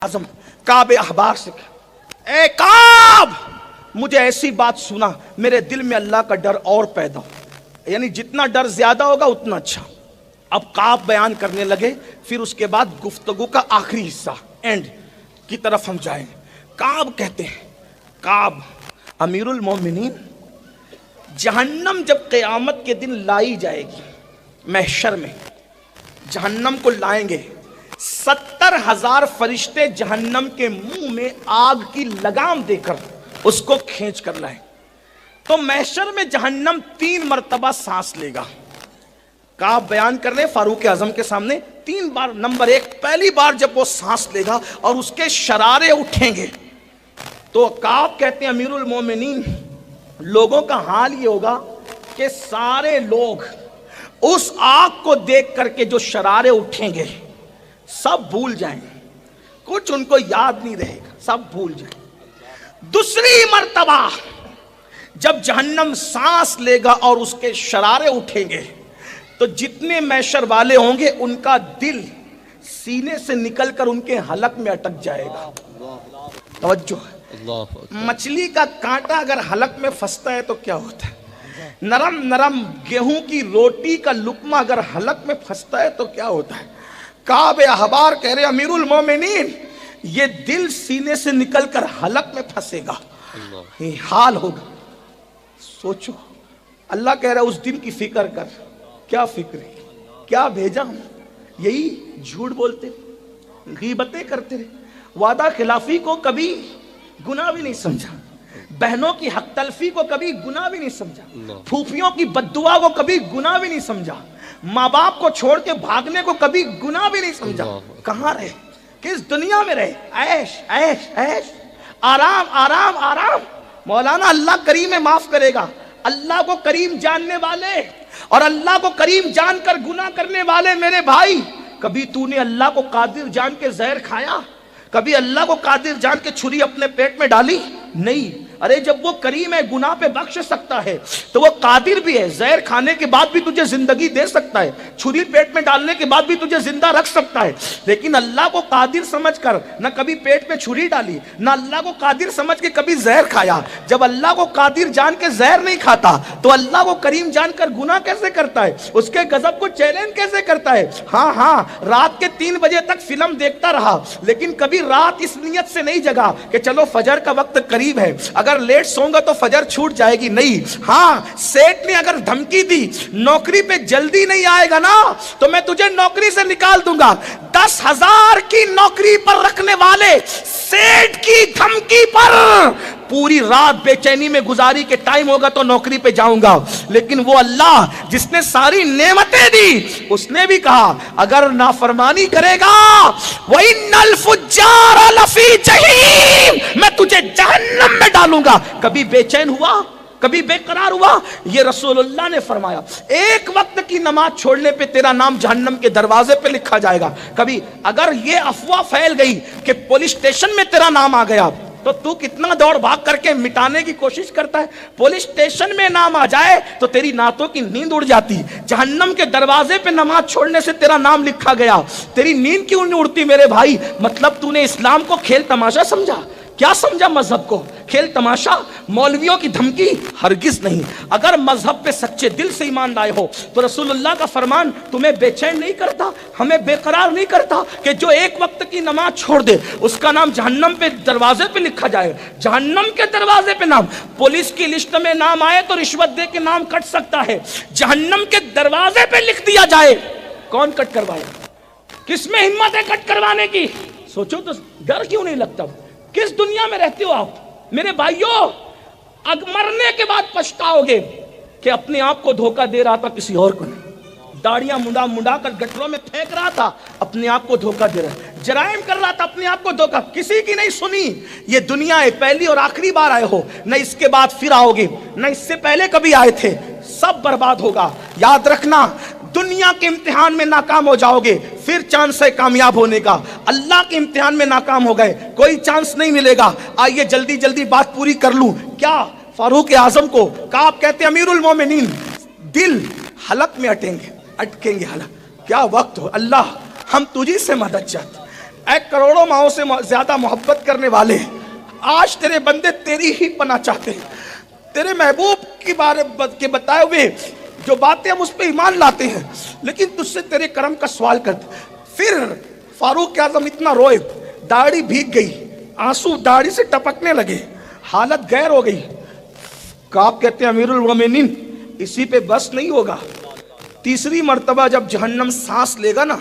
आजम काब अहबार से कहा, ए काब, मुझे ऐसी बात सुना, मेरे दिल में अल्लाह का डर और पैदा हो। यानी जितना डर ज्यादा होगा उतना अच्छा। अब काब बयान करने लगे, फिर उसके बाद गुफ्तगू का आखिरी हिस्सा एंड की तरफ हम जाएंगे। काब कहते हैं, काब अमीरुल मोमिनीन, जहन्नम जब क़यामत के दिन लाई जाएगी, महशर में जहन्नम को लाएंगे, 70,000 फरिश्ते जहन्नम के मुंह में आग की लगाम देकर उसको खींच कर लाए। तो महशर में जहन्नम 3 मरतबा सांस लेगा। काब बयान कर रहे फारूक आजम के सामने 3 बार। नंबर 1, पहली बार जब वो सांस लेगा और उसके शरारे उठेंगे तो काब कहते हैं अमीरुल मोमिनीन, लोगों का हाल ये होगा कि सारे लोग उस आग को देख करके जो शरारे उठेंगे सब भूल जाएंगे, कुछ उनको याद नहीं रहेगा, सब भूल जाएंगे। दूसरी मर्तबा जब जहन्नम सांस लेगा और उसके शरारे उठेंगे तो जितने मैशर वाले होंगे उनका दिल सीने से निकलकर उनके हलक में अटक जाएगा। तवज्जो है, मछली का कांटा अगर हलक में फंसता है तो क्या होता है, नरम नरम गेहूं की रोटी का लुकमा अगर हलक में फंसता है तो क्या होता है। काब अहबार कह रहे अमीरुल मोमिनीन, ये दिल सीने से निकलकर हलक में फंसेगा, ये हाल होगा। सोचो, अल्लाह कह रहा है उस दिन की फिक्र कर। क्या फिक्र है, क्या भेजा हम, यही झूठ बोलते, गीबतें करते रहे, वादा खिलाफी को कभी गुनाह भी नहीं समझा, बहनों की हक तलफी को कभी गुनाह भी नहीं समझा, फूफियों की बद्दुआ को कभी गुनाह भी नहीं समझा, माँ बाप को छोड़ के भागने को कभी गुनाह भी नहीं समझा। कहाँ रहे, किस दुनिया में रहे, ऐश ऐश ऐश, आराम आराम आराम। मौलाना अल्लाह करीम है, माफ करेगा। अल्लाह को करीम जानने वाले और अल्लाह को करीम जानकर गुनाह करने वाले मेरे भाई, कभी तूने अल्लाह को कादिर जान के जहर खाया, कभी अल्लाह को कादिर जान के छुरी अपने पेट में डाली? नहीं। अरे जब वो करीम है, गुनाह पे बख्श सकता है, तो वो कादिर भी है, जहर खाने के बाद भी तुझे जिंदगी दे सकता है, छुरी पेट में डालने के बाद भी तुझे जिंदा रख सकता है। लेकिन अल्लाह को कादिर समझकर न कभी पेट में छुरी डाली, न अल्लाह को कादिर समझ के कभी जहर खाया। जब अल्लाह को कादिर जान के जहर नहीं खाता तो अल्लाह को करीम जानकर गुनाह कैसे करता है, उसके गजब को चैलेंज कैसे करता है। हाँ हाँ, रात के 3 बजे तक फिल्म देखता रहा, लेकिन कभी रात इस नियत से नहीं जगा कि चलो फजर का वक्त करीब है, अगर लेट सोऊंगा तो फजर छूट जाएगी। नहीं। हाँ, सेठ ने अगर धमकी दी नौकरी पे जल्दी नहीं आएगा ना तो मैं तुझे नौकरी से निकाल दूंगा, 10,000 की नौकरी पर रखने वाले सेठ की धमकी पर पूरी रात बेचैनी में गुजारी के टाइम होगा तो नौकरी पे जाऊंगा। लेकिन वो अल्लाह जिसने सारी नेमतें दी, उसने भी कहा अगर नाफरमानी करेगा वही नल फुज्जार लफी जहीम, मैं तुझे जहन्नम में डालूंगा। कभी बेचैन हुआ, कभी बेकरार हुआ? ये रसूलुल्लाह ने फरमाया, एक वक्त की नमाज छोड़ने पे तेरा नाम जहन्नम के दरवाजे पे लिखा जाएगा। कभी अगर ये अफवाह फैल गई कि पुलिस स्टेशन में तेरा नाम आ गया तो तू कितना दौड़ भाग करके मिटाने की कोशिश करता है। पुलिस स्टेशन में नाम आ जाए तो तेरी नातों की नींद उड़ जाती। जहन्नम के दरवाजे पे नमाज छोड़ने से तेरा नाम लिखा गया, तेरी नींद क्यों नहीं उड़ती मेरे भाई? मतलब तूने इस्लाम को खेल तमाशा समझा? क्या समझा मजहब को? खेल तमाशा? मौलवियों की धमकी? हरगिज नहीं। अगर मजहब पे सच्चे दिल से ईमान लाए हो तो रसूलुल्लाह का फरमान तुम्हें बेचैन नहीं करता, हमें बेकरार नहीं करता कि जो एक वक्त की नमाज छोड़ दे उसका नाम जहन्नम पे दरवाजे पे लिखा जाए। जहन्नम के दरवाजे पे नाम, पुलिस की लिस्ट में नाम आए तो रिश्वत दे के नाम कट सकता है, जहन्नम के दरवाजे पे लिख दिया जाए, कौन कट करवाएगा? किसमें हिम्मत है कट करवाने की? सोचो तो, डर क्यों नहीं लगता? किस दुनिया में रहते हो आप मेरे भाइयों? मरने के बाद पछताओगे कि अपने आप को धोखा दे रहा था, किसी और को नहीं। दाढ़ियां मुंडा मुंडा कर गटरों में फेंक रहा था, अपने आप को धोखा दे रहा है। जराइम कर रहा था, अपने आप को धोखा, किसी की नहीं सुनी। ये दुनिया है, पहली और आखिरी बार आए हो, न इसके बाद फिर आओगे, न इससे पहले कभी आए थे। सब बर्बाद होगा। याद रखना, दुनिया के इम्तिहान में नाकाम हो जाओगे, फिर चांस है कामयाब होने का। अल्लाह के इम्तिहान में नाकाम हो गए, कोई चांस नहीं मिलेगा। आइए जल्दी जल्दी बात पूरी कर लूं। क्या फारूक आजम को काब कहते अमीरुल मोमिनीन, दिल हलक में अटकेंगे हलक। क्या वक्त हो अल्लाह, हम तुझी से मदद चाहते, اے کروڑوں ماؤں سے زیادہ محبت کرنے والے، آج تیرے بندے تیری ہی پناہ چاہتے ہیں، تیرے محبوب کے بارے کے بتائے ہوئے جو باتیں ہم اس پہ ایمان لاتے ہیں، لیکن تجھ سے تیرے کرم کا سوال کرتے۔ پھر فاروق اعظم اتنا روئے، داڑھی بھیگ گئی، آنسو داڑھی سے ٹپکنے لگے، حالت غیر ہو گئی۔ کعب کہتے ہیں امیر المومنین اسی پہ بس نہیں ہوگا، تیسری مرتبہ جب جہنم سانس لے گا نا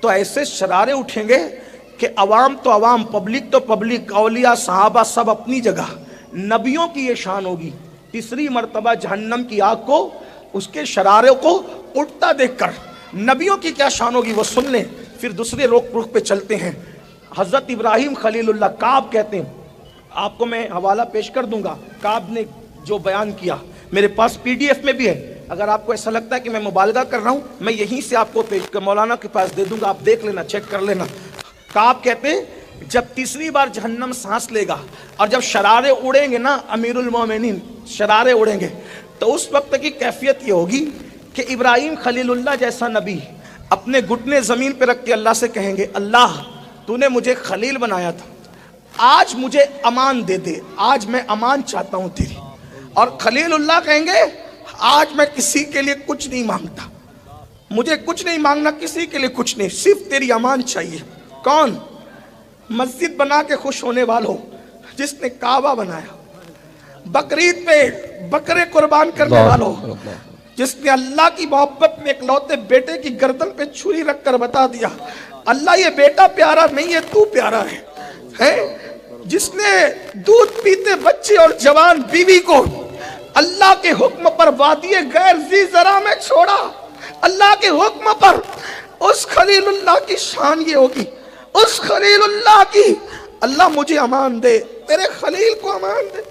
تو ایسے شرارے اٹھیں گے کہ عوام تو عوام، پبلک تو پبلک، اولیاء صحابہ سب اپنی جگہ، نبیوں کی یہ شان ہوگی۔ تیسری مرتبہ جہنم کی آگ کو، اس کے شراروں کو اٹھتا دیکھ کر نبیوں کی کیا شان ہوگی وہ سن لیں۔ پھر دوسرے رخ پہ چلتے ہیں۔ حضرت ابراہیم خلیل اللہ، کعب کہتے ہیں، آپ کو میں حوالہ پیش کر دوں گا، کعب نے جو بیان کیا میرے پاس PDF میں بھی ہے، اگر آپ کو ایسا لگتا ہے کہ میں مبالغہ کر رہا ہوں میں یہیں سے آپ کو پیش کر مولانا کے پاس دے دوں گا، آپ دیکھ لینا، چیک کر لینا۔ کعب کہتے ہیں جب تیسری بار جہنم سانس لے گا اور جب شرارے اڑیں گے نا امیر المومنین، شرارے اڑیں گے، تو اس وقت کی کیفیت یہ ہوگی کہ ابراہیم خلیل اللہ جیسا نبی اپنے گھٹنے زمین پہ رکھ کے اللہ سے کہیں گے، اللہ تو نے مجھے خلیل بنایا تھا، آج مجھے امان دے دے، آج میں امان چاہتا ہوں تیری۔ اور خلیل اللہ کہیں گے آج میں کسی کے لیے کچھ نہیں مانگتا، مجھے کچھ نہیں مانگنا، کسی کے لیے کچھ نہیں، صرف تیری امان چاہیے۔ کون؟ مسجد بنا کے خوش ہونے والوں، جس نے کعبہ بنایا، بقرعید پہ بکرے قربان کرنے والوں، جس نے اللہ کی محبت میں اکلوتے بیٹے کی گردن پہ چھری رکھ کر بتا دیا اللہ یہ بیٹا پیارا نہیں ہے تو پیارا ہے، جس نے دودھ پیتے بچے اور جوان بیوی کو اللہ کے حکم پر وادی غیر ذی زرع میں چھوڑا، اللہ کے حکم پر۔ اس خلیل اللہ کی شان یہ ہوگی، اس خلیل اللہ کی، اللہ مجھے امان دے، تیرے خلیل کو امان دے،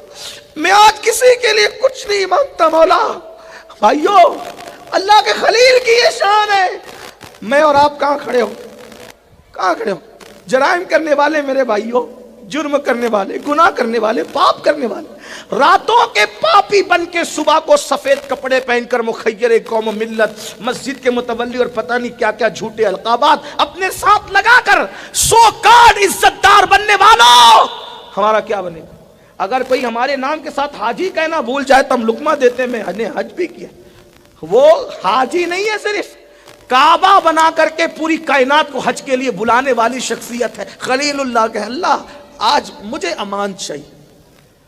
میں آج کسی کے لیے کچھ نہیں مانگتا مولا۔ بھائیو اللہ کے خلیل کی یہ شان ہے۔ میں اور آپ کہاں کھڑے ہو؟ کہاں کھڑے ہو؟ جرائم کرنے والے میرے بھائیو، جرم کرنے والے، گناہ کرنے والے، پاپ کرنے والے، راتوں کے پاپی بن کے صبح کو سفید کپڑے پہن کر مخیر قوم و ملت، مسجد کے متولی اور پتہ نہیں کیا کیا جھوٹے القابات اپنے ساتھ لگا کر سو کارڈ عزت دار بننے والوں، ہمارا کیا بنے گا؟ اگر کوئی ہمارے نام کے ساتھ حاجی کہنا بھول جائے تو ہم لقمہ دیتے، میں نے حج بھی کیا۔ وہ حاجی نہیں ہے، صرف کعبہ بنا کر کے پوری کائنات کو حج کے لیے بلانے والی شخصیت ہے۔ خلیل اللہ کہ اللہ آج مجھے امان چاہیے۔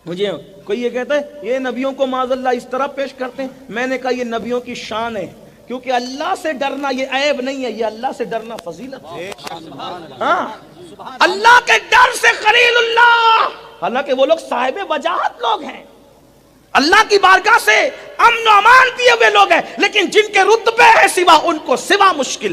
مجھے کوئی یہ کہتا ہے یہ نبیوں کو معاذ اللہ اس طرح پیش کرتے ہیں، میں نے کہا یہ نبیوں کی شان ہے، کیونکہ اللہ سے ڈرنا یہ عیب نہیں ہے، یہ اللہ سے ڈرنا فضیلت ہے۔ ہاں اللہ کے ڈر سے خلیل اللہ، حالانکہ وہ لوگ صاحب وجاہت لوگ ہیں، اللہ کی بارگاہ سے امن و امان دیے ہوئے لوگ ہیں، لیکن جن کے رتبے ہیں سوا ان کو سوا مشکل